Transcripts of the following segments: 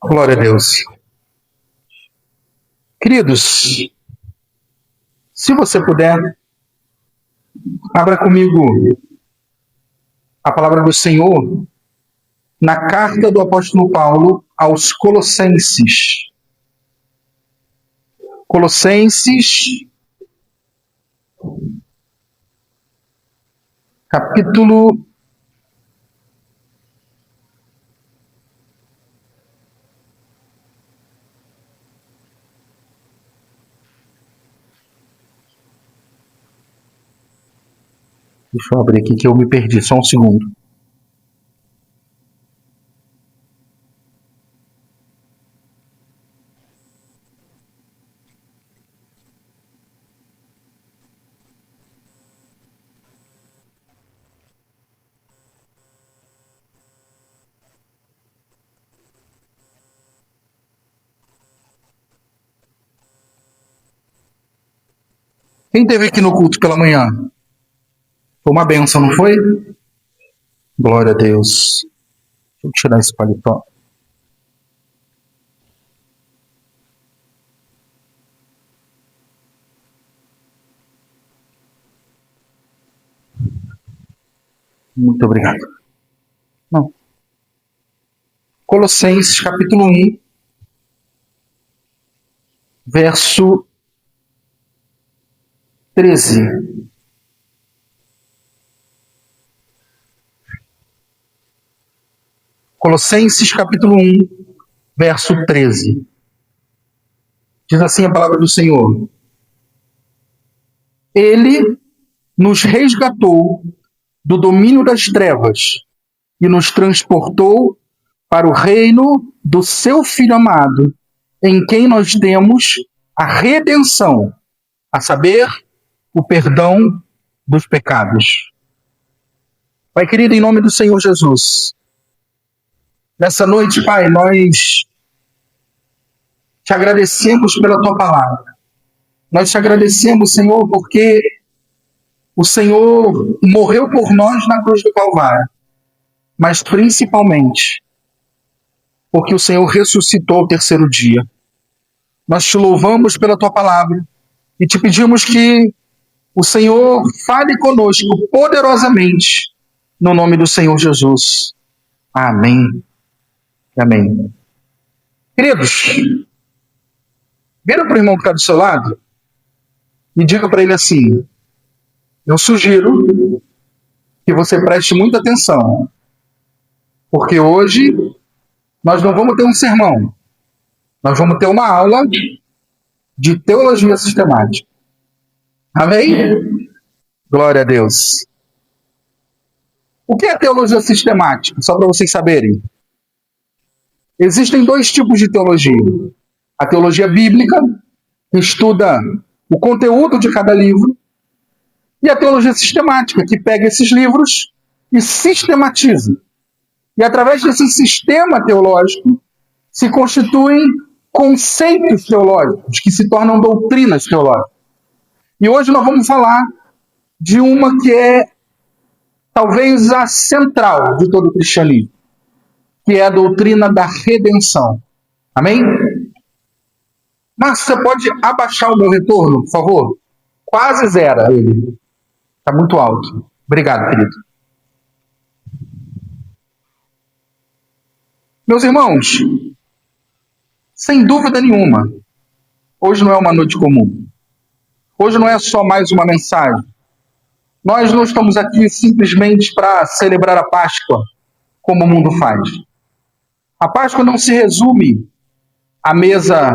Glória a Deus. Queridos, se você puder, abra comigo a palavra do Senhor na carta do apóstolo Paulo aos Colossenses. Colossenses, capítulo 1. Deixa eu abrir aqui que eu me perdi, só um segundo. Quem esteve aqui no culto pela manhã? Foi uma benção, não foi? Glória a Deus. Deixa eu tirar esse paletó. Muito obrigado. Não. Colossenses, capítulo 1, verso 13. Colossenses, capítulo 1, verso 13. Diz assim a palavra do Senhor: Ele nos resgatou do domínio das trevas e nos transportou para o reino do seu Filho amado, em quem nós temos a redenção, a saber, o perdão dos pecados. Pai querido, em nome do Senhor Jesus, nessa noite, Pai, nós te agradecemos pela tua palavra. Nós te agradecemos, Senhor, porque o Senhor morreu por nós na cruz do Calvário, mas principalmente porque o Senhor ressuscitou ao terceiro dia. Nós te louvamos pela tua palavra e te pedimos que o Senhor fale conosco poderosamente no nome do Senhor Jesus. Amém. Amém. Queridos, vira para o irmão que está do seu lado e diga para ele assim: eu sugiro que você preste muita atenção, porque hoje nós não vamos ter um sermão, nós vamos ter uma aula de teologia sistemática. Amém? Glória a Deus. O que é teologia sistemática? Só para vocês saberem. Existem dois tipos de teologia. A teologia bíblica, que estuda o conteúdo de cada livro, e a teologia sistemática, que pega esses livros e sistematiza. E através desse sistema teológico se constituem conceitos teológicos, que se tornam doutrinas teológicas. E hoje nós vamos falar de uma que é talvez a central de todo o cristianismo, que é a doutrina da redenção. Amém? Mas você pode abaixar o meu retorno, por favor? Quase zero ele. Está muito alto. Obrigado, querido. Meus irmãos, sem dúvida nenhuma, hoje não é uma noite comum. Hoje não é só mais uma mensagem. Nós não estamos aqui simplesmente para celebrar a Páscoa, como o mundo faz. A Páscoa não se resume à mesa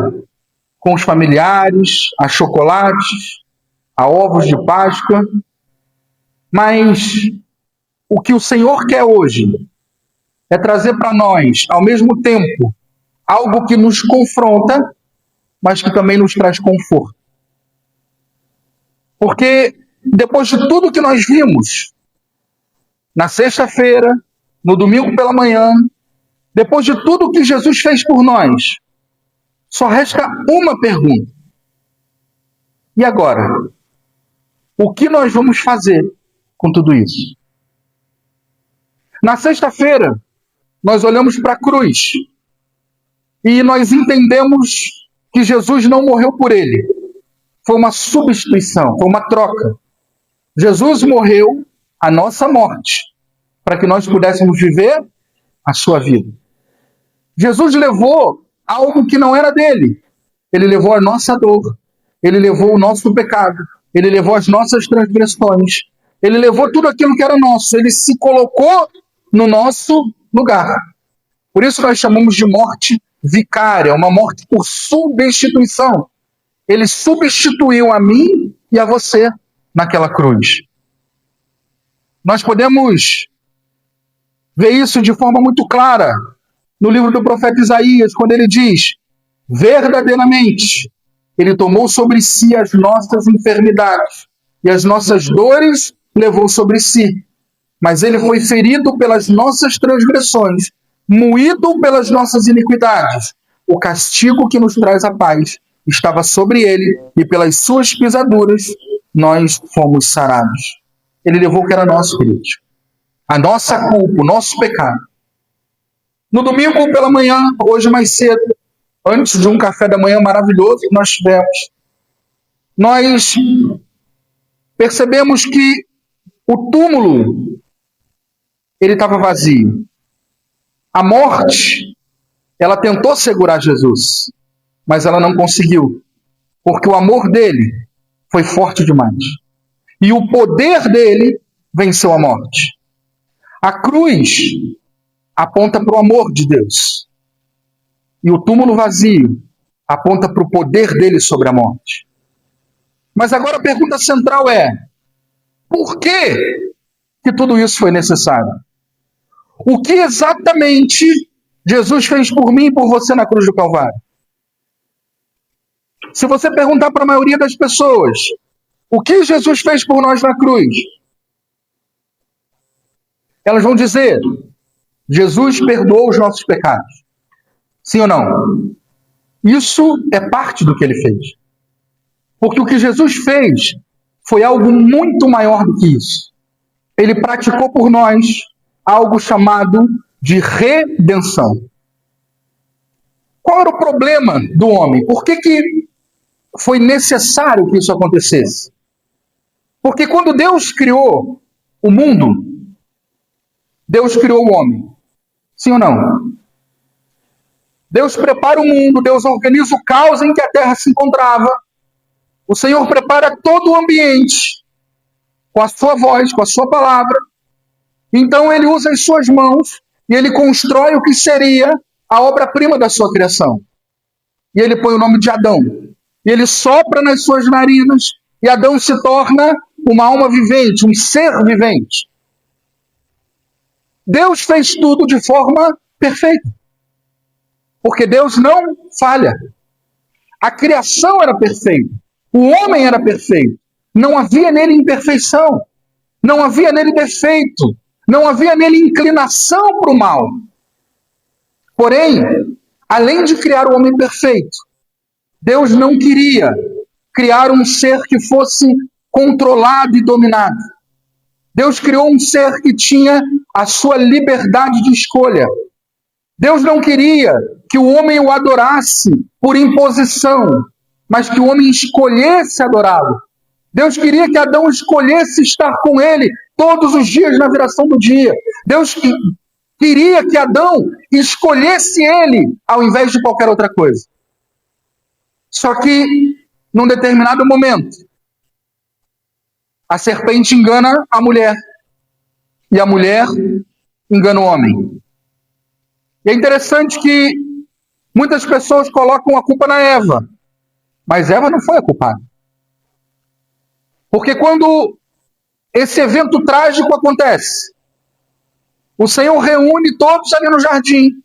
com os familiares, a chocolates, a ovos de Páscoa, mas o que o Senhor quer hoje é trazer para nós, ao mesmo tempo, algo que nos confronta, mas que também nos traz conforto. Porque depois de tudo que nós vimos, na sexta-feira, no domingo pela manhã, depois de tudo que Jesus fez por nós, só resta uma pergunta. E agora? O que nós vamos fazer com tudo isso? Na sexta-feira, nós olhamos para a cruz. e nós entendemos que Jesus não morreu por ele. Foi uma substituição, foi uma troca. Jesus morreu a nossa morte, para que nós pudéssemos viver a sua vida. Jesus levou algo que não era dele. Ele levou a nossa dor. Ele levou o nosso pecado. Ele levou as nossas transgressões. Ele levou tudo aquilo que era nosso. Ele se colocou no nosso lugar. Por isso nós chamamos de morte vicária, uma morte por substituição. Ele substituiu a mim e a você naquela cruz. Nós podemos ver isso de forma muito clara no livro do profeta Isaías, quando ele diz: verdadeiramente, ele tomou sobre si as nossas enfermidades e as nossas dores levou sobre si. Mas ele foi ferido pelas nossas transgressões, moído pelas nossas iniquidades. O castigo que nos traz a paz estava sobre ele, e pelas suas pisaduras nós fomos sarados. Ele levou o que era nosso, queridos. A nossa culpa, o nosso pecado. No domingo pela manhã, hoje mais cedo, antes de um café da manhã maravilhoso que nós tivemos, nós percebemos que o túmulo ele estava vazio. A morte, ela tentou segurar Jesus, mas ela não conseguiu, porque o amor dele foi forte demais. E o poder dele venceu a morte. A cruz aponta para o amor de Deus. E o túmulo vazio aponta para o poder dele sobre a morte. Mas agora a pergunta central é: por que tudo isso foi necessário? O que exatamente Jesus fez por mim e por você na cruz do Calvário? Se você perguntar para a maioria das pessoas, o que Jesus fez por nós na cruz? Elas vão dizer: Jesus perdoou os nossos pecados. Sim ou não? Isso é parte do que ele fez. Porque o que Jesus fez foi algo muito maior do que isso. Ele praticou por nós algo chamado de redenção. Qual era o problema do homem? Por que foi necessário que isso acontecesse? Porque quando Deus criou o mundo, Deus criou o homem. Sim ou não? Deus prepara o mundo, Deus organiza o caos em que a terra se encontrava. O Senhor prepara todo o ambiente com a sua voz, com a sua palavra. Então ele usa as suas mãos e ele constrói o que seria a obra-prima da sua criação. E ele põe o nome de Adão. E ele sopra nas suas narinas e Adão se torna uma alma vivente, um ser vivente. Deus fez tudo de forma perfeita. Porque Deus não falha. A criação era perfeita. O homem era perfeito. Não havia nele imperfeição. Não havia nele defeito. Não havia nele inclinação para o mal. Porém, além de criar o homem perfeito, Deus não queria criar um ser que fosse controlado e dominado. Deus criou um ser que tinha a sua liberdade de escolha. Deus não queria que o homem o adorasse por imposição, mas que o homem escolhesse adorá-lo. Deus queria que Adão escolhesse estar com ele todos os dias na viração do dia. Deus queria que Adão escolhesse ele ao invés de qualquer outra coisa. Só que, num determinado momento, a serpente engana a mulher e a mulher engana o homem. E é interessante que muitas pessoas colocam a culpa na Eva, mas Eva não foi a culpada. Porque quando esse evento trágico acontece, o Senhor reúne todos ali no jardim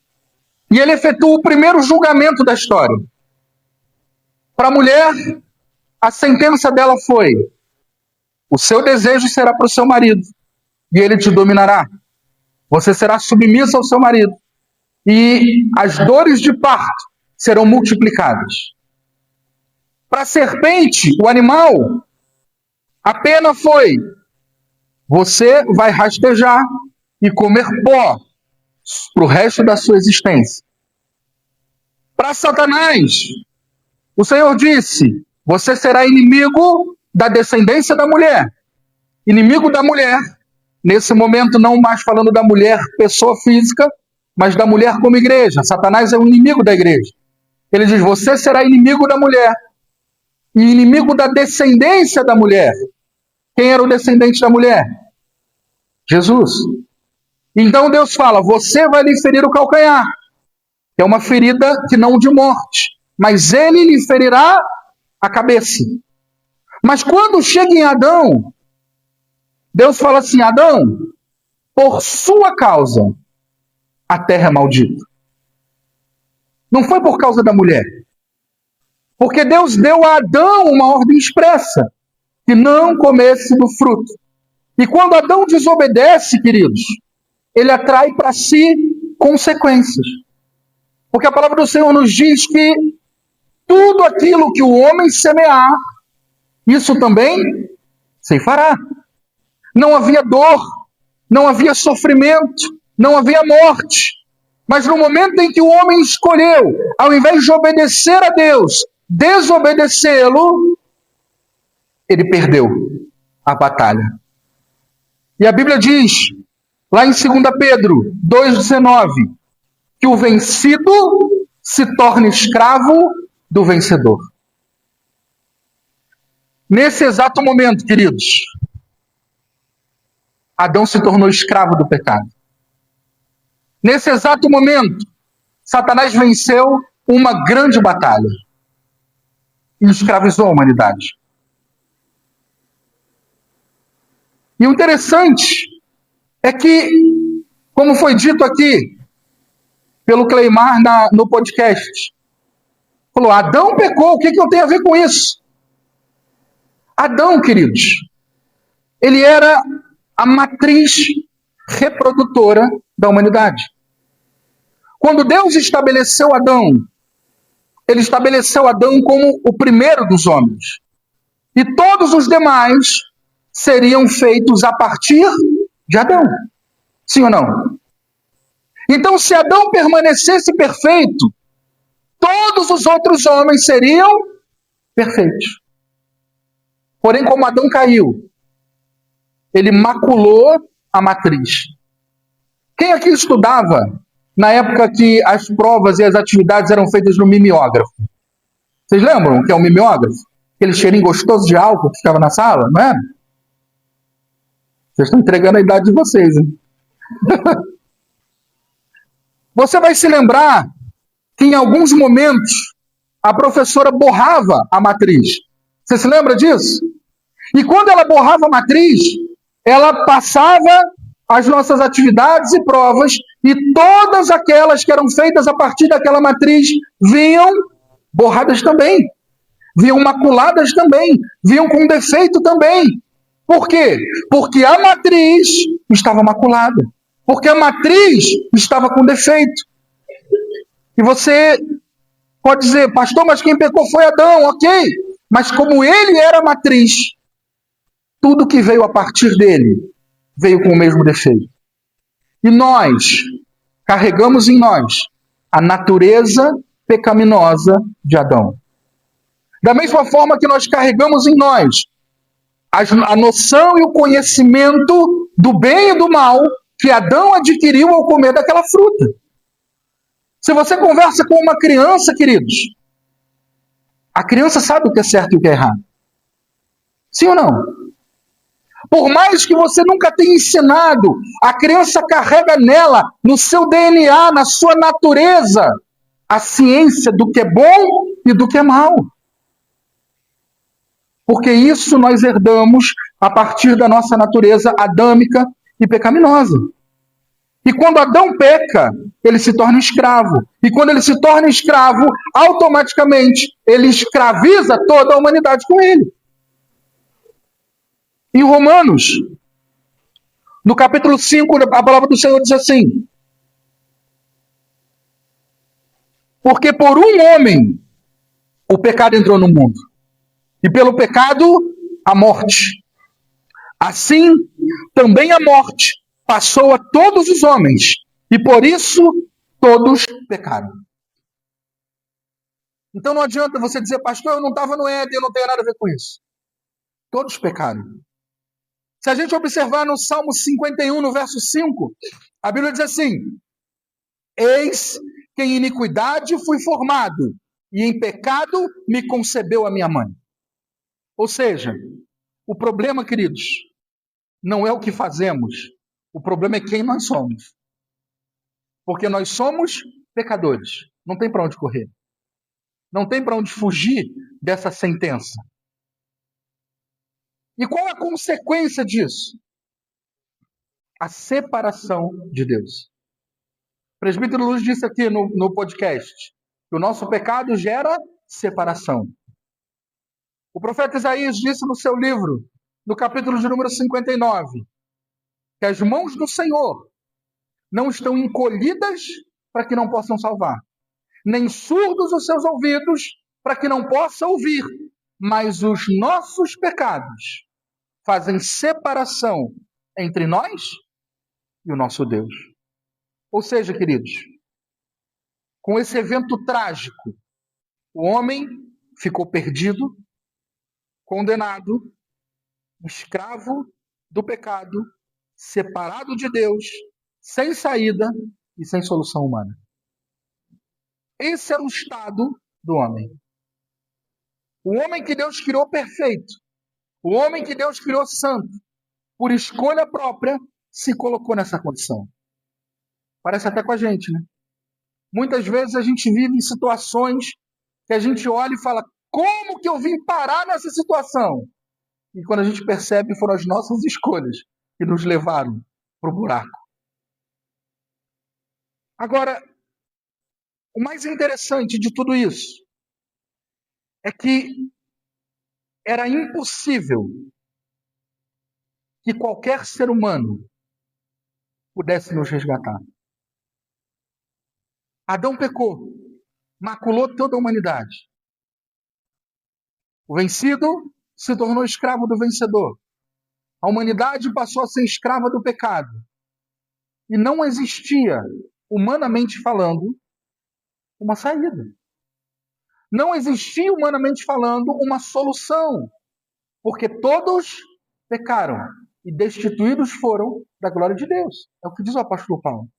e ele efetua o primeiro julgamento da história. Para a mulher, a sentença dela foi: o seu desejo será para o seu marido e ele te dominará. Você será submissa ao seu marido e as dores de parto serão multiplicadas. Para a serpente, o animal, a pena foi: você vai rastejar e comer pó para o resto da sua existência. Para Satanás, o Senhor disse: você será inimigo da descendência da mulher. Inimigo da mulher, nesse momento não mais falando da mulher pessoa física, mas da mulher como igreja. Satanás é o inimigo da igreja. Ele diz: você será inimigo da mulher e inimigo da descendência da mulher. Quem era o descendente da mulher? Jesus. Então Deus fala: você vai lhe ferir o calcanhar. É uma ferida que não de morte, mas ele lhe ferirá a cabeça. Mas quando chega em Adão, Deus fala assim: Adão, por sua causa, a terra é maldita. Não foi por causa da mulher. Porque Deus deu a Adão uma ordem expressa, que não comesse do fruto. E quando Adão desobedece, queridos, ele atrai para si consequências. Porque a palavra do Senhor nos diz que tudo aquilo que o homem semear, isso também se fará. Não havia dor, não havia sofrimento, não havia morte. Mas no momento em que o homem escolheu, ao invés de obedecer a Deus, desobedecê-lo, ele perdeu a batalha. E a Bíblia diz, lá em 2 Pedro 2,19, que o vencido se torna escravo do vencedor. Nesse exato momento, queridos, Adão se tornou escravo do pecado. Nesse exato momento, Satanás venceu uma grande batalha e escravizou a humanidade. E o interessante é que, como foi dito aqui pelo Cleimar no podcast, falou: Adão pecou, o que eu tenho a ver com isso? Adão, queridos, ele era a matriz reprodutora da humanidade. Quando Deus estabeleceu Adão, ele estabeleceu Adão como o primeiro dos homens. E todos os demais seriam feitos a partir de Adão. Sim ou não? Então, se Adão permanecesse perfeito, todos os outros homens seriam perfeitos. Porém, como Adão caiu, ele maculou a matriz. Quem aqui estudava na época que as provas e as atividades eram feitas no mimeógrafo? Vocês lembram o que é um mimeógrafo? Aquele cheirinho gostoso de álcool que ficava na sala, não é? Vocês estão entregando a idade de vocês, hein? Você vai se lembrar que em alguns momentos a professora borrava a matriz. Você se lembra disso? E quando ela borrava a matriz, ela passava as nossas atividades e provas, e todas aquelas que eram feitas a partir daquela matriz vinham borradas também, vinham maculadas também, vinham com defeito também. Por quê? Porque a matriz estava maculada, porque a matriz estava com defeito. E você pode dizer: pastor, mas quem pecou foi Adão, ok, mas como ele era a matriz, tudo que veio a partir dele veio com o mesmo defeito. E nós carregamos em nós a natureza pecaminosa de Adão. Da mesma forma que nós carregamos em nós a noção e o conhecimento do bem e do mal que Adão adquiriu ao comer daquela fruta. Se você conversa com uma criança, queridos, a criança sabe o que é certo e o que é errado. Sim ou não? Por mais que você nunca tenha ensinado, a criança carrega nela, no seu DNA, na sua natureza, a ciência do que é bom e do que é mal. Porque isso nós herdamos a partir da nossa natureza adâmica e pecaminosa. E quando Adão peca, ele se torna escravo. E quando ele se torna escravo, automaticamente ele escraviza toda a humanidade com ele. Em Romanos, no capítulo 5, a palavra do Senhor diz assim: porque por um homem o pecado entrou no mundo, e pelo pecado a morte. Assim, também a morte passou a todos os homens, e por isso todos pecaram. Então não adianta você dizer, pastor, eu não estava no Éden, eu não tenho nada a ver com isso. Todos pecaram. Se a gente observar no Salmo 51, no verso 5, a Bíblia diz assim: eis que em iniquidade fui formado, e em pecado me concebeu a minha mãe. Ou seja, o problema, queridos, não é o que fazemos, o problema é quem nós somos. Porque nós somos pecadores, não tem para onde correr. Não tem para onde fugir dessa sentença. E qual a consequência disso? A separação de Deus. O presbítero Luz disse aqui no podcast que o nosso pecado gera separação. O profeta Isaías disse no seu livro, no capítulo de número 59, que as mãos do Senhor não estão encolhidas para que não possam salvar, nem surdos os seus ouvidos para que não possa ouvir, mas os nossos pecados fazem separação entre nós e o nosso Deus. Ou seja, queridos, com esse evento trágico, o homem ficou perdido, condenado, escravo do pecado, separado de Deus, sem saída e sem solução humana. Esse era o estado do homem. O homem que Deus criou perfeito, o homem que Deus criou santo, por escolha própria, se colocou nessa condição. Parece até com a gente, né? Muitas vezes a gente vive em situações que a gente olha e fala, como que eu vim parar nessa situação? E quando a gente percebe, foram as nossas escolhas que nos levaram para o buraco. Agora, o mais interessante de tudo isso é que era impossível que qualquer ser humano pudesse nos resgatar. Adão pecou, maculou toda a humanidade. O vencido se tornou escravo do vencedor. A humanidade passou a ser escrava do pecado. E não existia, humanamente falando, uma saída. Não existia, humanamente falando, uma solução. Porque todos pecaram e destituídos foram da glória de Deus. É o que diz o apóstolo Paulo.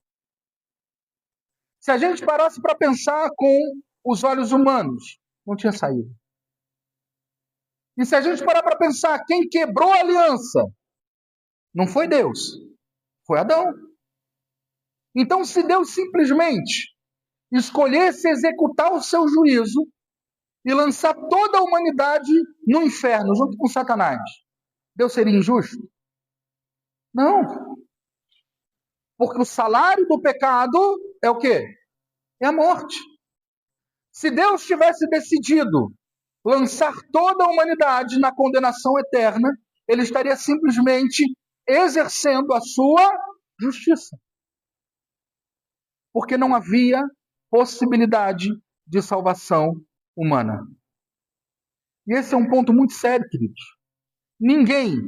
Se a gente parasse para pensar com os olhos humanos, não tinha saída. E se a gente parar para pensar, quem quebrou a aliança não foi Deus, foi Adão. Então, se Deus simplesmente escolhesse executar o seu juízo e lançar toda a humanidade no inferno, junto com Satanás, Deus seria injusto? Não. Porque o salário do pecado é o quê? É a morte. Se Deus tivesse decidido lançar toda a humanidade na condenação eterna, ele estaria simplesmente exercendo a sua justiça. Porque não havia possibilidade de salvação humana. E esse é um ponto muito sério, queridos. Ninguém,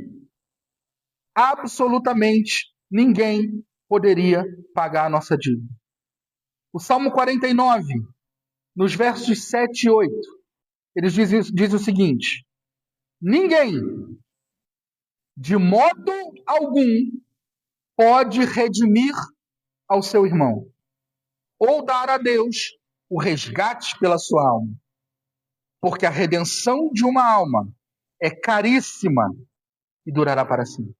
absolutamente ninguém, poderia pagar a nossa dívida. O Salmo 49, nos versos 7 e 8, ele diz o seguinte: ninguém, de modo algum, pode redimir ao seu irmão, ou dar a Deus o resgate pela sua alma. Porque a redenção de uma alma é caríssima e durará para sempre.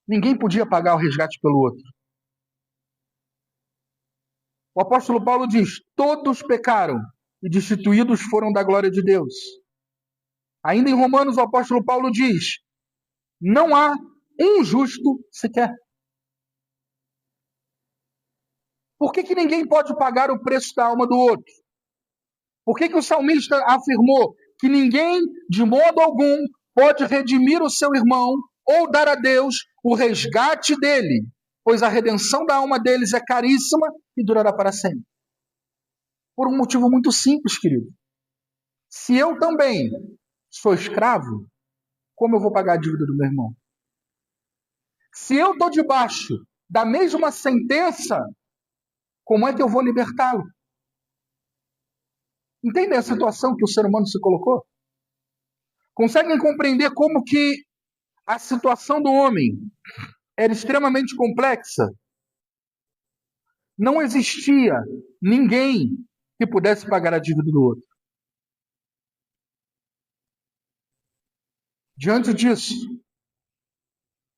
Ninguém podia pagar o resgate pelo outro. O apóstolo Paulo diz, todos pecaram e destituídos foram da glória de Deus. Ainda em Romanos, o apóstolo Paulo diz, não há um justo sequer. Por que ninguém pode pagar o preço da alma do outro? Por que o salmista afirmou que ninguém, de modo algum, pode redimir o seu irmão ou dar a Deus o resgate dele? Pois a redenção da alma deles é caríssima e durará para sempre. Por um motivo muito simples, querido. Se eu também sou escravo, como eu vou pagar a dívida do meu irmão? Se eu estou debaixo da mesma sentença, como é que eu vou libertá-lo? Entendem a situação que o ser humano se colocou? Conseguem compreender como que a situação do homem era extremamente complexa? Não existia ninguém que pudesse pagar a dívida do outro. Diante disso,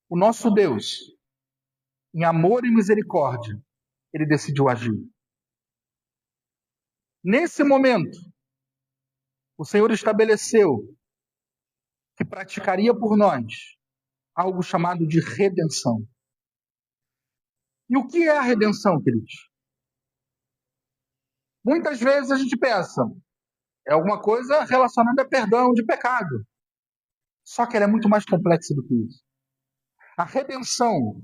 o nosso Deus, em amor e misericórdia, ele decidiu agir. Nesse momento, o Senhor estabeleceu que praticaria por nós algo chamado de redenção. E o que é a redenção, queridos? Muitas vezes a gente pensa, é alguma coisa relacionada a perdão de pecado. Só que ela é muito mais complexa do que isso. A redenção,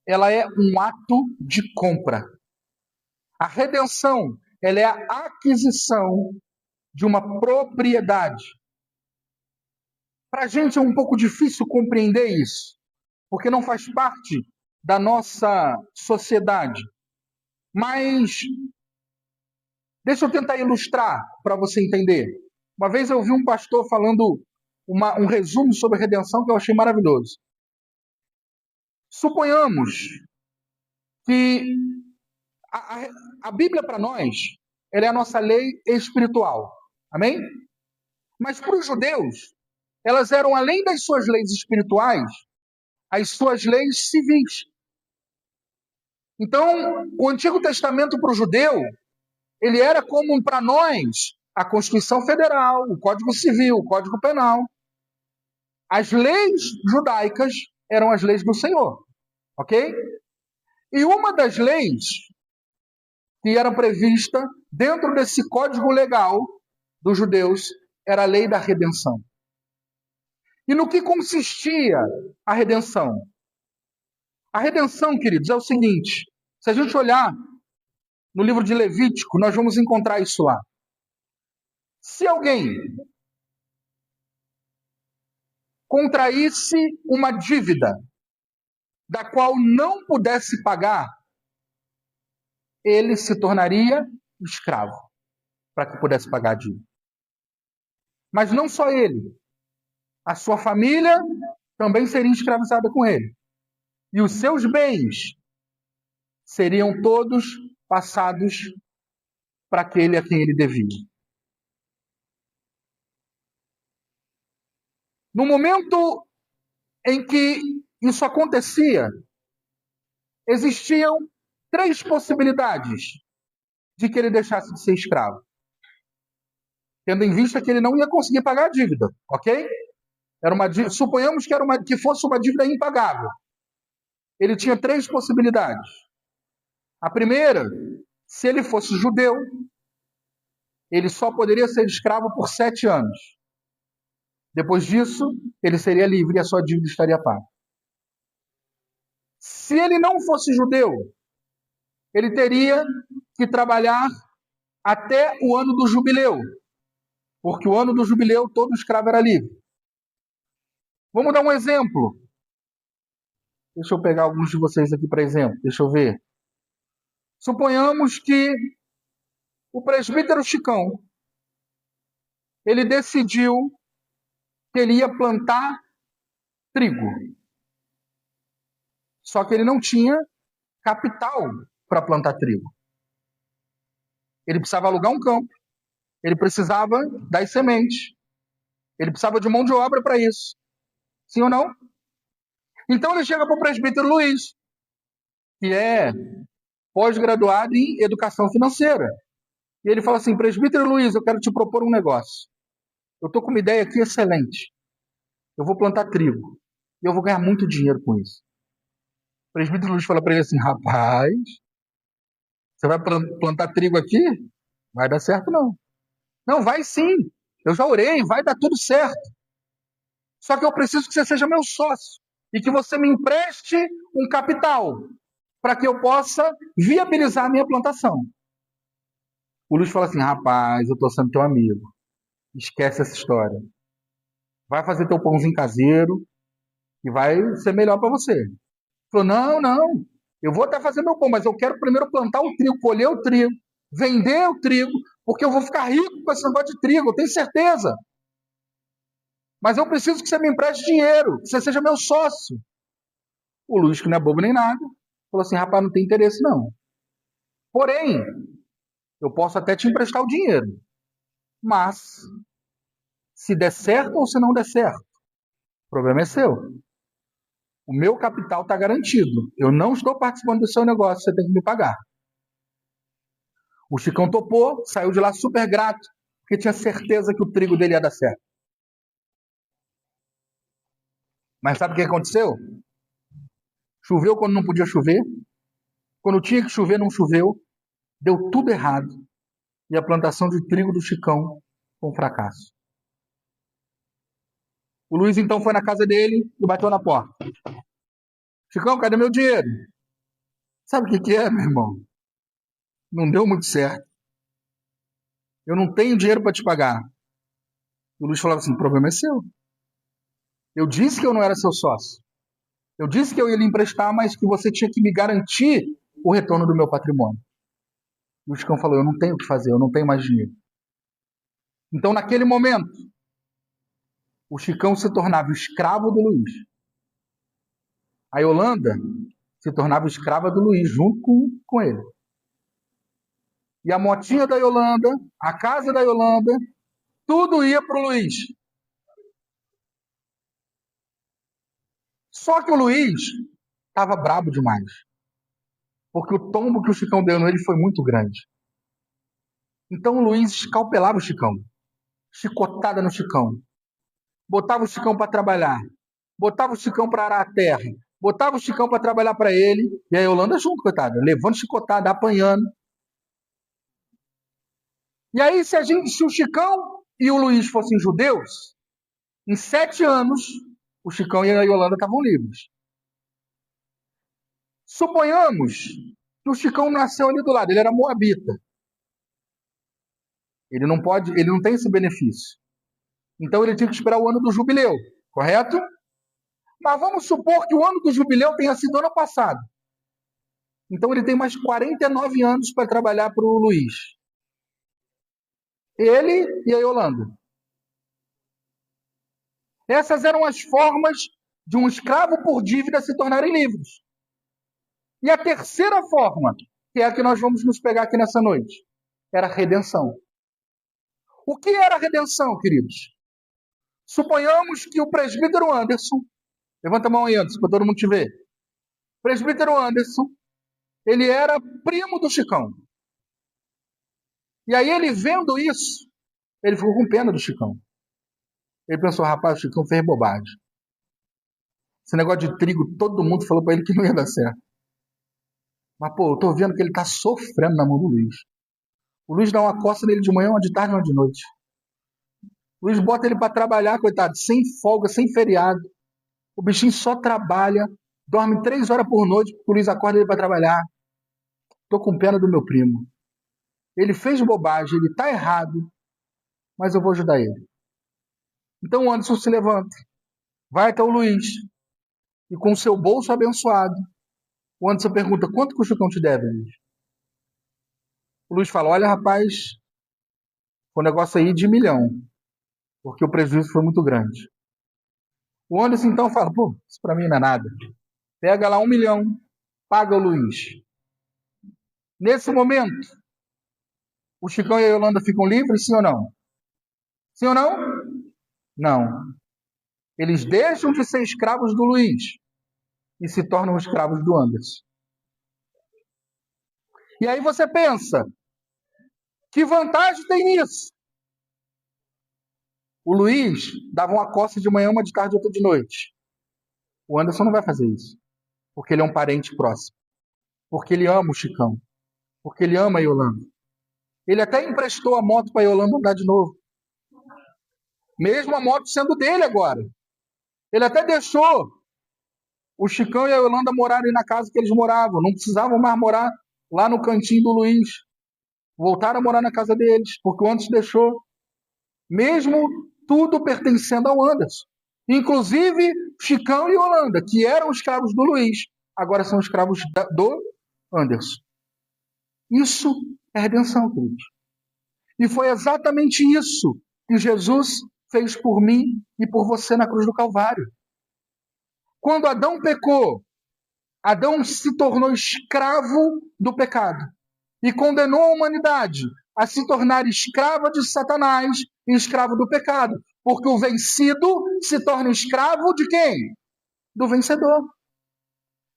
ela é um ato de compra. A redenção, ela é a aquisição de uma propriedade. Para a gente é um pouco difícil compreender isso, porque não faz parte da nossa sociedade. Mas deixa eu tentar ilustrar para você entender. Uma vez eu ouvi um pastor falando um resumo sobre a redenção que eu achei maravilhoso. Suponhamos que a Bíblia para nós ela é a nossa lei espiritual. Amém? Mas para os judeus, elas eram, além das suas leis espirituais, as suas leis civis. Então, o Antigo Testamento para o judeu, ele era como para nós a Constituição Federal, o Código Civil, o Código Penal. As leis judaicas eram as leis do Senhor, ok? E uma das leis que era prevista dentro desse código legal dos judeus era a lei da redenção. E no que consistia a redenção? A redenção, queridos, é o seguinte: se a gente olhar no livro de Levítico, nós vamos encontrar isso lá. Se alguém contraísse uma dívida da qual não pudesse pagar, ele se tornaria escravo para que pudesse pagar a dívida. Mas não só ele, a sua família também seria escravizada com ele. E os seus bens seriam todos passados para aquele a quem ele devia. No momento em que isso acontecia, existiam 3 possibilidades de que ele deixasse de ser escravo. Tendo em vista que ele não ia conseguir pagar a dívida, ok? Era uma dívida, suponhamos que fosse uma dívida impagável. Ele tinha 3 possibilidades. A primeira, se ele fosse judeu, ele só poderia ser escravo por 7 anos. Depois disso, ele seria livre e a sua dívida estaria paga. Se ele não fosse judeu, ele teria que trabalhar até o ano do jubileu, porque o ano do jubileu todo escravo era livre. Vamos dar um exemplo. Deixa eu pegar alguns de vocês aqui para exemplo. Deixa eu ver. Suponhamos que o presbítero Chicão, ele decidiu que ele ia plantar trigo. Só que ele não tinha capital para plantar trigo. Ele precisava alugar um campo. Ele precisava das sementes. Ele precisava de mão de obra para isso. Sim ou não? Então ele chega para o presbítero Luiz, que é pós-graduado em educação financeira. E ele fala assim: presbítero Luiz, eu quero te propor um negócio. Eu estou com uma ideia aqui excelente. Eu vou plantar trigo. E eu vou ganhar muito dinheiro com isso. O presbítero Luiz fala para ele assim: rapaz, você vai plantar trigo aqui? Vai dar certo não. Não, vai sim. Eu já orei, vai dar tudo certo. Só que eu preciso que você seja meu sócio e que você me empreste um capital para que eu possa viabilizar a minha plantação. O Luiz fala assim: rapaz, eu estou sendo teu amigo. Esquece essa história. Vai fazer teu pãozinho caseiro e vai ser melhor para você. Ele falou: não. Eu vou até fazer meu pão, mas eu quero primeiro plantar o trigo, colher o trigo, vender o trigo, porque eu vou ficar rico com esse negócio de trigo, eu tenho certeza. Mas eu preciso que você me empreste dinheiro, que você seja meu sócio. O Luiz, que não é bobo nem nada, falou assim, rapaz, não tem interesse não. Porém, eu posso até te emprestar o dinheiro, mas se der certo ou se não der certo, o problema é seu. O meu capital está garantido. Eu não estou participando do seu negócio, você tem que me pagar. O Chicão topou, saiu de lá super grato, porque tinha certeza que o trigo dele ia dar certo. Mas sabe o que aconteceu? Choveu quando não podia chover, quando tinha que chover, não choveu, deu tudo errado, e a plantação de trigo do Chicão foi um fracasso. O Luiz então foi na casa dele e bateu na porta. Chicão, cadê meu dinheiro? Sabe o que é, meu irmão? Não deu muito certo. Eu não tenho dinheiro para te pagar. O Luiz falava assim, o problema é seu. Eu disse que eu não era seu sócio. Eu disse que eu ia lhe emprestar, mas que você tinha que me garantir o retorno do meu patrimônio. E o Chicão falou, eu não tenho o que fazer, eu não tenho mais dinheiro. Então, naquele momento, o Chicão se tornava escravo do Luiz. A Yolanda se tornava escrava do Luiz, junto com ele. E a motinha da Yolanda, a casa da Yolanda, tudo ia para o Luiz. Só que o Luiz estava brabo demais. Porque o tombo que o Chicão deu nele foi muito grande. Então o Luiz escalpelava o Chicão. Chicotada no Chicão. Botava o Chicão para trabalhar. Botava o Chicão para arar a terra. Botava o Chicão para trabalhar para ele. E a Yolanda junto, coitada. Levando chicotada, apanhando. E aí, se o Chicão e o Luiz fossem judeus, em 7 anos, o Chicão e a Yolanda estavam livres. Suponhamos que o Chicão nasceu ali do lado, ele era moabita. Ele não tem esse benefício. Então ele tinha que esperar o ano do jubileu, correto? Mas vamos supor que o ano do jubileu tenha sido ano passado. Então ele tem mais 49 anos para trabalhar para o Luiz. Ele e a Yolanda. Essas eram as formas de um escravo por dívida se tornarem livres. E a terceira forma, que é a que nós vamos nos pegar aqui nessa noite, era a redenção. O que era a redenção, queridos? Suponhamos que o presbítero Anderson, levanta a mão aí, Anderson, para todo mundo te ver. O presbítero Anderson, ele era primo do Chicão. E aí ele vendo isso, ele ficou com pena do Chicão. Ele pensou, rapaz, o Chicão fez bobagem. Esse negócio de trigo, todo mundo falou para ele que não ia dar certo. Mas, pô, eu tô vendo que ele tá sofrendo na mão do Luiz. O Luiz dá uma coça nele de manhã, uma de tarde, uma de noite. O Luiz bota ele para trabalhar, coitado, sem folga, sem feriado. O bichinho só trabalha, dorme 3 horas por noite, porque o Luiz acorda ele para trabalhar. Tô com pena do meu primo. Ele fez bobagem, ele tá errado, mas eu vou ajudar ele. Então o Anderson se levanta, vai até o Luiz, e com o seu bolso abençoado, o Anderson pergunta, quanto que o Chicão te deve, Luiz? O Luiz fala, olha, rapaz, foi um negócio aí de 1 milhão, porque o prejuízo foi muito grande. O Anderson então fala, pô, isso pra mim não é nada. Pega lá 1 milhão, paga o Luiz. Nesse momento, o Chicão e a Yolanda ficam livres, sim ou não? Sim ou não? Não. Eles deixam de ser escravos do Luiz e se tornam escravos do Anderson. E aí você pensa, que vantagem tem nisso? O Luiz dava uma coça de manhã, uma de tarde e outra de noite. O Anderson não vai fazer isso, porque ele é um parente próximo, porque ele ama o Chicão, porque ele ama a Yolanda. Ele até emprestou a moto para a Yolanda andar de novo. Mesmo a moto sendo dele agora. Ele até deixou o Chicão e a Yolanda morarem na casa que eles moravam. Não precisavam mais morar lá no cantinho do Luiz. Voltaram a morar na casa deles, porque o Anderson deixou. Mesmo tudo pertencendo ao Anderson. Inclusive Chicão e Yolanda, que eram escravos do Luiz, agora são escravos do Anderson. Isso é redenção, queridos. E foi exatamente isso que Jesus fez por mim e por você na cruz do Calvário. Quando Adão pecou, Adão se tornou escravo do pecado e condenou a humanidade a se tornar escrava de Satanás e escravo do pecado. Porque o vencido se torna escravo de quem? Do vencedor.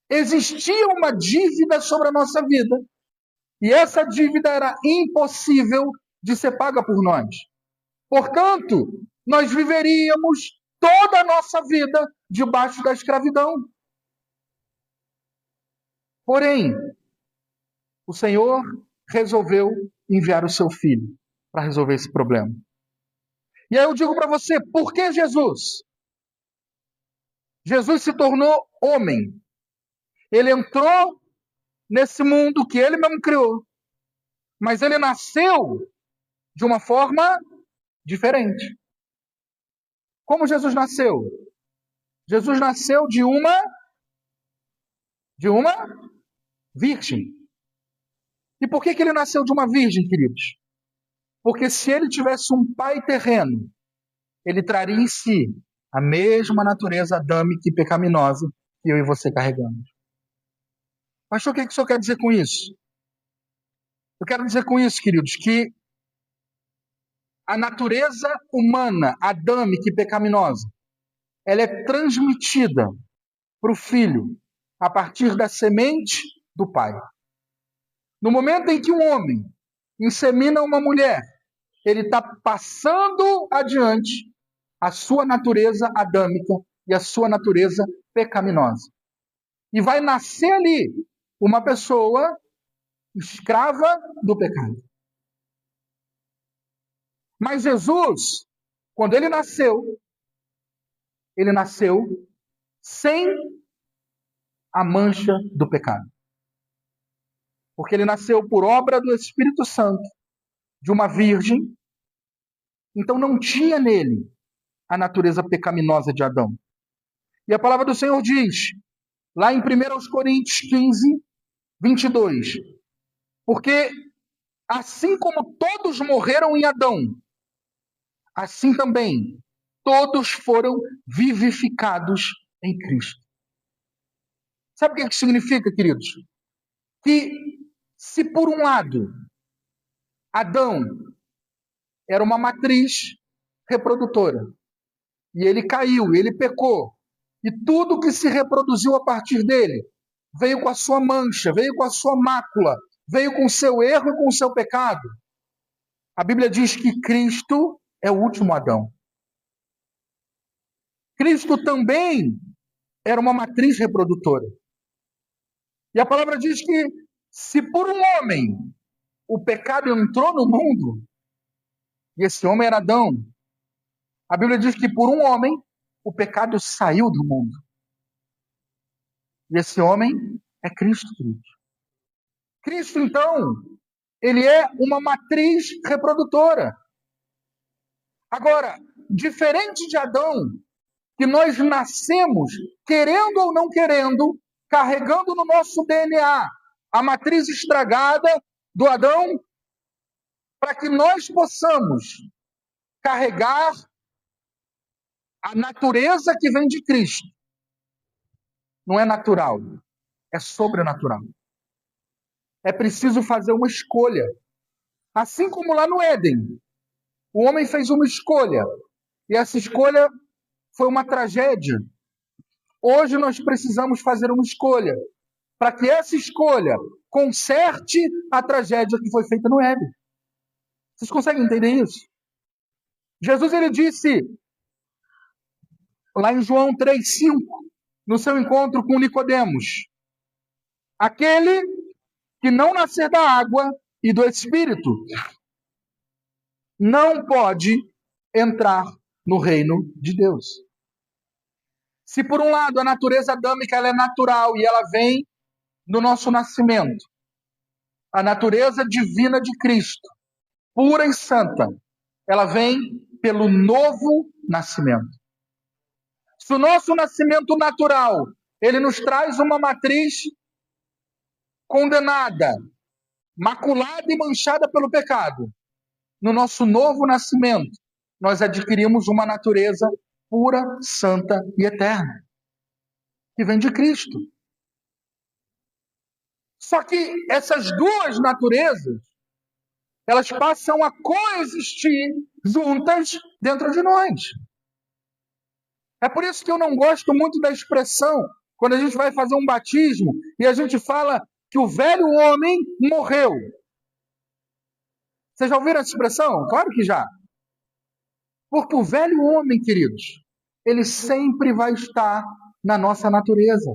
Existia uma dívida sobre a nossa vida e essa dívida era impossível de ser paga por nós. Portanto, nós viveríamos toda a nossa vida debaixo da escravidão. Porém, o Senhor resolveu enviar o seu filho para resolver esse problema. E aí eu digo para você, por que Jesus? Jesus se tornou homem. Ele entrou nesse mundo que ele mesmo criou. Mas ele nasceu de uma forma diferente. Como Jesus nasceu? Jesus nasceu de uma virgem. E por que ele nasceu de uma virgem, queridos? Porque se ele tivesse um pai terreno, ele traria em si a mesma natureza adâmica e pecaminosa que eu e você carregamos. Pastor, o que o senhor quer dizer com isso? Eu quero dizer com isso, queridos, que a natureza humana, adâmica e pecaminosa, ela é transmitida para o filho a partir da semente do pai. No momento em que um homem insemina uma mulher, ele está passando adiante a sua natureza adâmica e a sua natureza pecaminosa. E vai nascer ali uma pessoa escrava do pecado. Mas Jesus, quando ele nasceu sem a mancha do pecado. Porque ele nasceu por obra do Espírito Santo, de uma virgem, então não tinha nele a natureza pecaminosa de Adão. E a palavra do Senhor diz, lá em 1 Coríntios 15, 22, porque assim como todos morreram em Adão, assim também todos foram vivificados em Cristo. Sabe o que isso significa, queridos? Que se por um lado Adão era uma matriz reprodutora, e ele caiu, ele pecou, e tudo que se reproduziu a partir dele veio com a sua mancha, veio com a sua mácula, veio com o seu erro e com o seu pecado. A Bíblia diz que Cristo é o último Adão. Cristo também era uma matriz reprodutora. E a palavra diz que se por um homem o pecado entrou no mundo, e esse homem era Adão, a Bíblia diz que por um homem o pecado saiu do mundo. E esse homem é Cristo, queridos. Cristo, então, ele é uma matriz reprodutora. Agora, diferente de Adão, que nós nascemos, querendo ou não querendo, carregando no nosso DNA a matriz estragada do Adão, para que nós possamos carregar a natureza que vem de Cristo. Não é natural, é sobrenatural. É preciso fazer uma escolha. Assim como lá no Éden, o homem fez uma escolha, e essa escolha foi uma tragédia. Hoje nós precisamos fazer uma escolha, para que essa escolha conserte a tragédia que foi feita no Éden. Vocês conseguem entender isso? Jesus, ele disse, lá em João 3,5, no seu encontro com Nicodemos, aquele que não nascer da água e do Espírito não pode entrar no reino de Deus. Se por um lado a natureza adâmica ela é natural e ela vem do nosso nascimento, a natureza divina de Cristo, pura e santa, ela vem pelo novo nascimento. Se o nosso nascimento natural, ele nos traz uma matriz condenada, maculada e manchada pelo pecado, no nosso novo nascimento, nós adquirimos uma natureza pura, santa e eterna, que vem de Cristo. Só que essas duas naturezas, elas passam a coexistir juntas dentro de nós. É por isso que eu não gosto muito da expressão, quando a gente vai fazer um batismo, e a gente fala que o velho homem morreu. Vocês já ouviram essa expressão? Claro que já. Porque o velho homem, queridos, ele sempre vai estar na nossa natureza.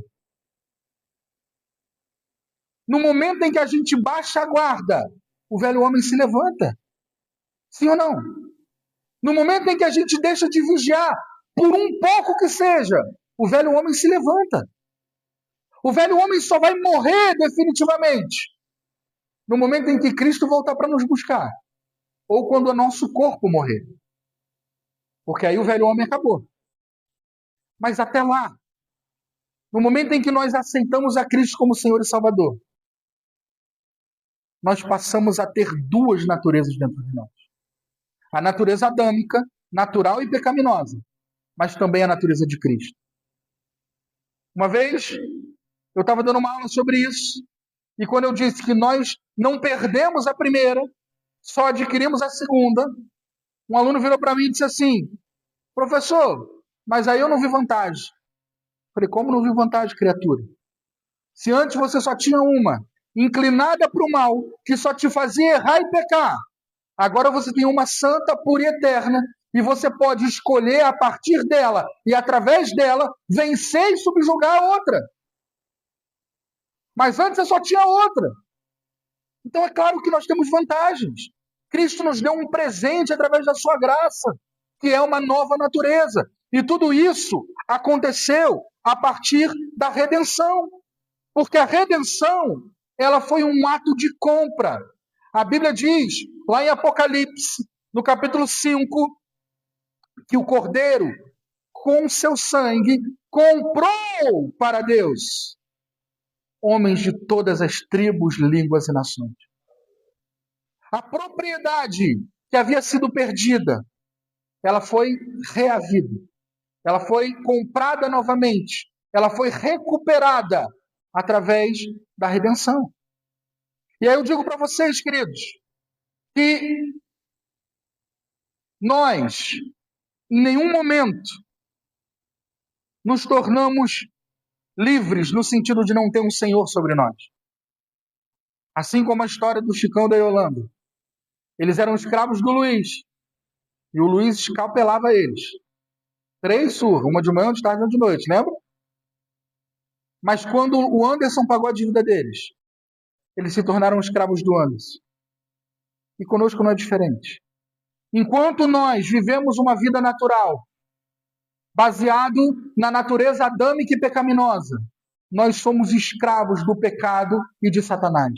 No momento em que a gente baixa a guarda, o velho homem se levanta. Sim ou não? No momento em que a gente deixa de vigiar, por um pouco que seja, o velho homem se levanta. O velho homem só vai morrer definitivamente no momento em que Cristo voltar para nos buscar. Ou quando o nosso corpo morrer. Porque aí o velho homem acabou. Mas até lá, no momento em que nós aceitamos a Cristo como Senhor e Salvador, nós passamos a ter duas naturezas dentro de nós. A natureza adâmica, natural e pecaminosa, mas também a natureza de Cristo. Uma vez, eu estava dando uma aula sobre isso, e quando eu disse que nós não perdemos a primeira, só adquirimos a segunda, um aluno virou para mim e disse assim: professor, mas aí eu não vi vantagem. Falei, como não vi vantagem, criatura? Se antes você só tinha uma, inclinada para o mal, que só te fazia errar e pecar, agora você tem uma santa, pura e eterna, e você pode escolher a partir dela e através dela vencer e subjugar a outra. Mas antes você só tinha outra. Então é claro que nós temos vantagens. Cristo nos deu um presente através da sua graça, que é uma nova natureza. E tudo isso aconteceu a partir da redenção. Porque a redenção, ela foi um ato de compra. A Bíblia diz, lá em Apocalipse, no capítulo 5, que o Cordeiro, com seu sangue, comprou para Deus homens de todas as tribos, línguas e nações. A propriedade que havia sido perdida, ela foi reavida. Ela foi comprada novamente. Ela foi recuperada através da redenção. E aí eu digo para vocês, queridos, que nós, em nenhum momento, nos tornamos livres no sentido de não ter um Senhor sobre nós. Assim como a história do Chicão e da Yolanda. Eles eram escravos do Luiz. E o Luiz escalpelava eles. 3 surras, uma de manhã, de tarde e uma de noite, lembra? Mas quando o Anderson pagou a dívida deles, eles se tornaram escravos do Anderson. E conosco não é diferente. Enquanto nós vivemos uma vida natural, baseado na natureza adâmica e pecaminosa, nós somos escravos do pecado e de Satanás.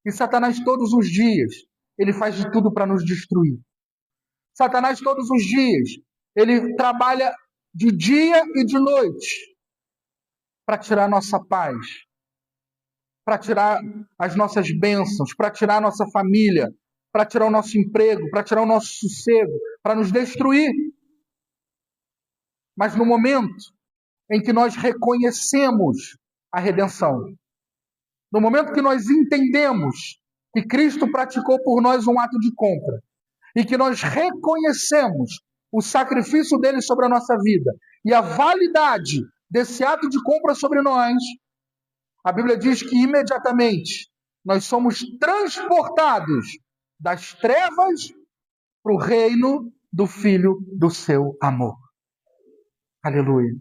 E Satanás todos os dias, ele faz de tudo para nos destruir. Satanás todos os dias, ele trabalha de dia e de noite para tirar a nossa paz, para tirar as nossas bênçãos, para tirar a nossa família, para tirar o nosso emprego, para tirar o nosso sossego, para nos destruir. Mas no momento em que nós reconhecemos a redenção, no momento que nós entendemos que Cristo praticou por nós um ato de compra, e que nós reconhecemos o sacrifício dele sobre a nossa vida e a validade desse ato de compra sobre nós, a Bíblia diz que imediatamente nós somos transportados das trevas para o reino do Filho do seu amor. Aleluia.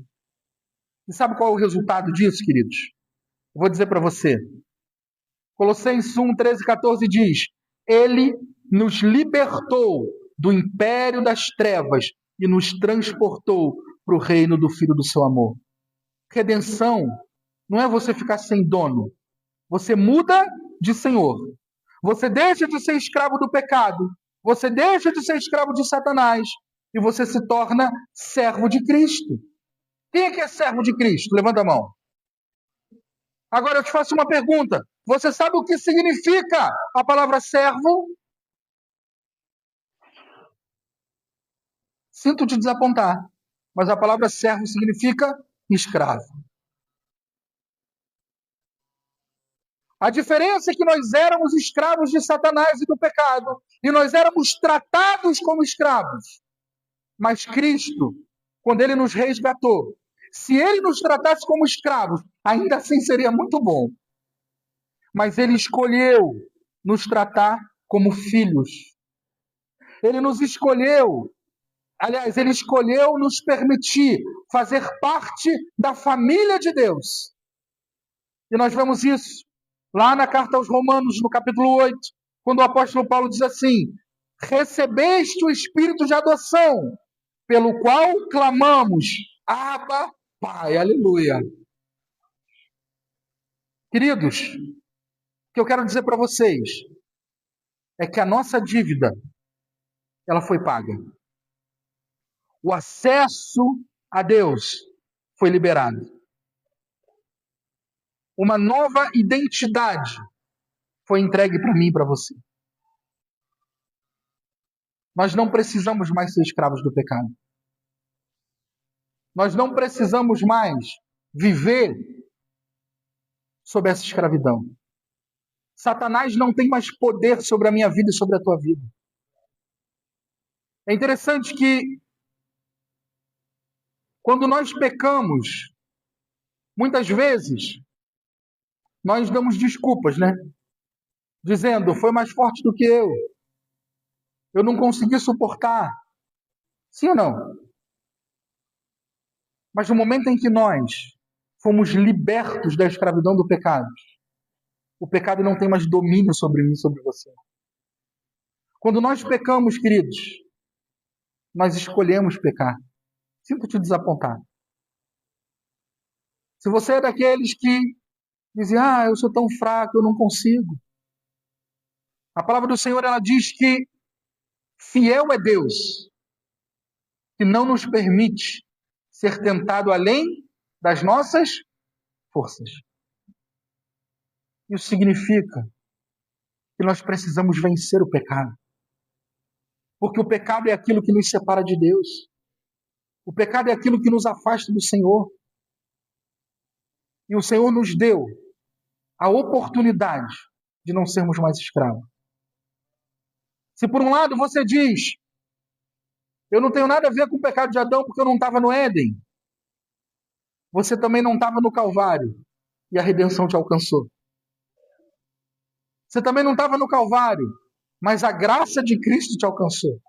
E sabe qual é o resultado disso, queridos? Eu vou dizer para você. Colossenses 1, 13 e 14 diz: Ele nos libertou do império das trevas e nos transportou para o reino do Filho do seu amor. Redenção não é você ficar sem dono. Você muda de senhor. Você deixa de ser escravo do pecado. Você deixa de ser escravo de Satanás. E você se torna servo de Cristo. Quem é que é servo de Cristo? Levanta a mão. Agora eu te faço uma pergunta. Você sabe o que significa a palavra servo? Sinto te desapontar, mas a palavra servo significa escravo. A diferença é que nós éramos escravos de Satanás e do pecado, e nós éramos tratados como escravos. Mas Cristo, quando Ele nos resgatou, se Ele nos tratasse como escravos, ainda assim seria muito bom. Mas Ele escolheu nos tratar como filhos. Ele nos escolheu, aliás, Ele escolheu nos permitir fazer parte da família de Deus. E nós vemos isso lá na carta aos Romanos, no capítulo 8, quando o apóstolo Paulo diz assim: recebeste o espírito de adoção, pelo qual clamamos, Abba, Pai, aleluia. Queridos, o que eu quero dizer para vocês é que a nossa dívida, ela foi paga. O acesso a Deus foi liberado. Uma nova identidade foi entregue para mim e para você. Nós não precisamos mais ser escravos do pecado. Nós não precisamos mais viver sob essa escravidão. Satanás não tem mais poder sobre a minha vida e sobre a tua vida. É interessante que quando nós pecamos, muitas vezes nós damos desculpas, né? Dizendo, foi mais forte do que eu não consegui suportar. Sim ou não? Mas no momento em que nós fomos libertos da escravidão do pecado, o pecado não tem mais domínio sobre mim e sobre você. Quando nós pecamos, queridos, nós escolhemos pecar. Sinto te desapontar. Se você é daqueles que dizem, eu sou tão fraco, eu não consigo. A palavra do Senhor, ela diz que fiel é Deus, que não nos permite ser tentado além das nossas forças. Isso significa que nós precisamos vencer o pecado. Porque o pecado é aquilo que nos separa de Deus. O pecado é aquilo que nos afasta do Senhor. E o Senhor nos deu a oportunidade de não sermos mais escravos. Se por um lado você diz, eu não tenho nada a ver com o pecado de Adão porque eu não estava no Éden, você também não estava no Calvário e a redenção te alcançou. Você também não estava no Calvário, mas a graça de Cristo te alcançou.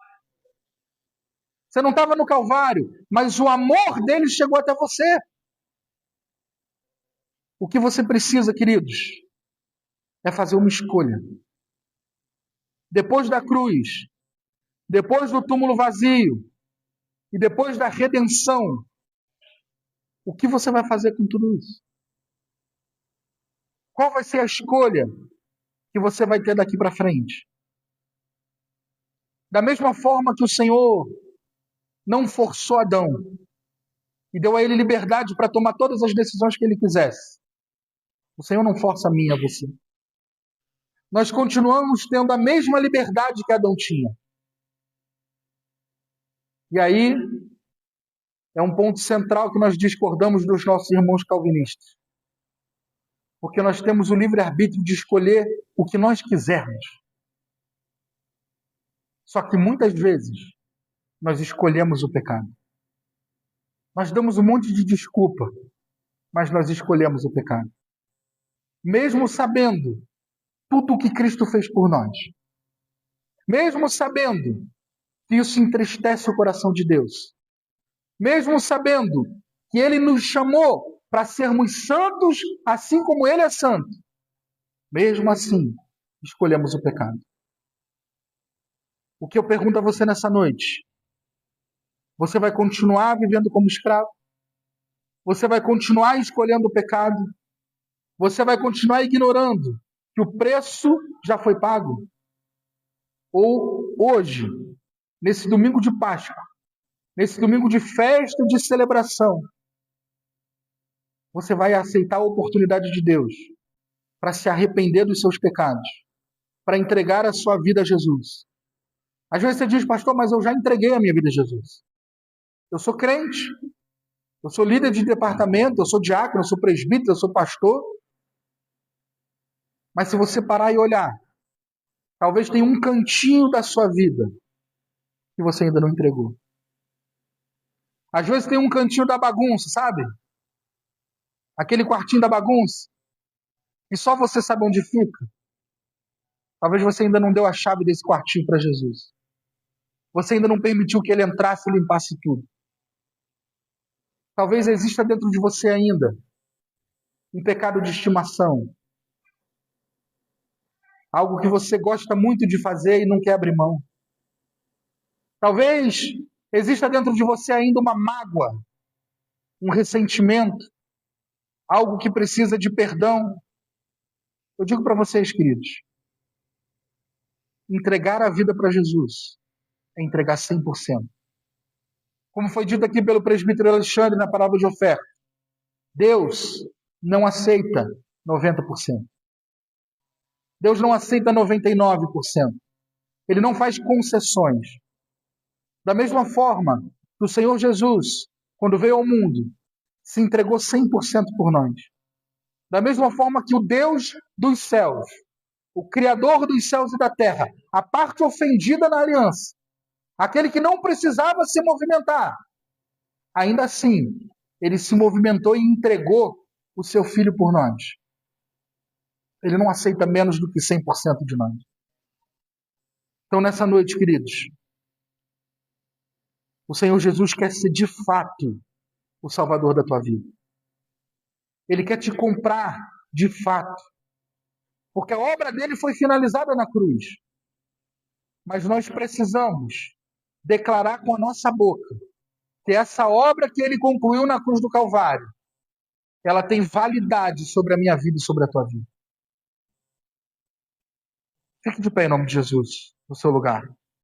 Você não estava no Calvário, mas o amor dele chegou até você. O que você precisa, queridos, é fazer uma escolha. Depois da cruz, depois do túmulo vazio e depois da redenção, o que você vai fazer com tudo isso? Qual vai ser a escolha que você vai ter daqui para frente? Da mesma forma que o Senhor não forçou Adão e deu a ele liberdade para tomar todas as decisões que ele quisesse, o Senhor não força a mim e a você. Nós continuamos tendo a mesma liberdade que Adão tinha. E aí é um ponto central que nós discordamos dos nossos irmãos calvinistas. Porque nós temos o livre-arbítrio de escolher o que nós quisermos. Só que muitas vezes nós escolhemos o pecado. Nós damos um monte de desculpa, mas nós escolhemos o pecado. Mesmo sabendo tudo o que Cristo fez por nós. Mesmo sabendo que isso entristece o coração de Deus. Mesmo sabendo que Ele nos chamou para sermos santos, assim como Ele é santo. Mesmo assim, escolhemos o pecado. O que eu pergunto a você nessa noite? Você vai continuar vivendo como escravo? Você vai continuar escolhendo o pecado? Você vai continuar ignorando que o preço já foi pago? Ou hoje, nesse domingo de Páscoa, nesse domingo de festa, de celebração, você vai aceitar a oportunidade de Deus para se arrepender dos seus pecados, para entregar a sua vida a Jesus? Às vezes você diz, pastor, mas eu já entreguei a minha vida a Jesus. Eu sou crente, eu sou líder de departamento, eu sou diácono, eu sou presbítero, eu sou pastor. Mas se você parar e olhar, talvez tenha um cantinho da sua vida que você ainda não entregou. Às vezes tem um cantinho da bagunça, sabe? Aquele quartinho da bagunça, e só você sabe onde fica. Talvez você ainda não deu a chave desse quartinho para Jesus. Você ainda não permitiu que ele entrasse e limpasse tudo. Talvez exista dentro de você ainda um pecado de estimação. Algo que você gosta muito de fazer e não quer abrir mão. Talvez exista dentro de você ainda uma mágoa, um ressentimento, algo que precisa de perdão. Eu digo para vocês, queridos, entregar a vida para Jesus é entregar 100%. Como foi dito aqui pelo presbítero Alexandre na parábola de oferta, Deus não aceita 90%. Deus não aceita 99%. Ele não faz concessões. Da mesma forma que o Senhor Jesus, quando veio ao mundo, se entregou 100% por nós. Da mesma forma que o Deus dos céus, o Criador dos céus e da terra, a parte ofendida na aliança, aquele que não precisava se movimentar, ainda assim, ele se movimentou e entregou o seu Filho por nós. Ele não aceita menos do que 100% de nós. Então, nessa noite, queridos, o Senhor Jesus quer ser de fato o Salvador da tua vida. Ele quer te comprar de fato. Porque a obra dele foi finalizada na cruz. Mas nós precisamos declarar com a nossa boca que essa obra que ele concluiu na cruz do Calvário, ela tem validade sobre a minha vida e sobre a tua vida. Fique de pé em nome de Jesus, no seu lugar.